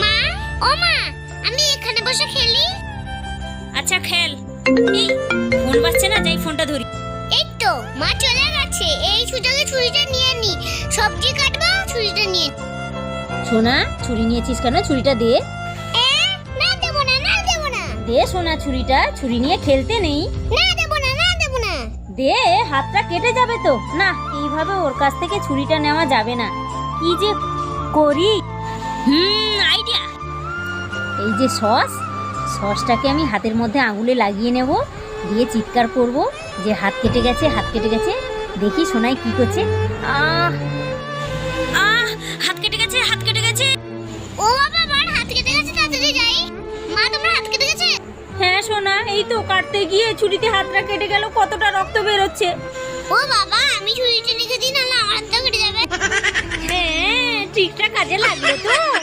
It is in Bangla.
মা, ও মা, আমি এখানে বসে খেলি। আচ্ছা খেল। এই ফোন বাজছে না, যাই ফোনটা ধরি। এই তো মা চলে গেছে, এই সুযোগে ছুরিটা নিয়ে নি। সবজি কাটবো, ছুরিটা নিয়ে। সোনা, ছুরি নিয়েছিস কেন? ছুরিটা দে। না দেবো না, না দেবো না, দে সোনা ছুরিটা, ছুরি নিয়ে খেলতে নেই। না দেবো না, না দেবো না। দে, হাতটা কেটে যাবে তো। না, এইভাবে ওর কাছ থেকে ছুরিটা নেওয়া যাবে না। কি যে করি। আইডিয়া। এই যে সসটাকে আমি হাতের মধ্যে আঙুলে লাগিয়ে নেব, দিয়ে চিৎকার করব যে হাত কেটে গেছে, হাত কেটে গেছে। দেখি সোনাই কি করছে। আহ আহ হাত কেটে গেছে, হাত কেটে গেছে। ও বাবা, আমার হাত কেটে গেছে, তাড়াতাড়ি যাই। মা, তোমার হাত কেটে গেছে? হ্যাঁ সোনা, এই তো কাটতে গিয়ে ছুরিতে হাতটা কেটে গেল, কতটা রক্ত বেরোচ্ছে। ও বাবা, আমি ছুরিটা রেখে দিই, নাহলে আমার হাতটা কেটে যাবে। হ্যাঁ, ঠিকঠাক কাজে লাগলো তো।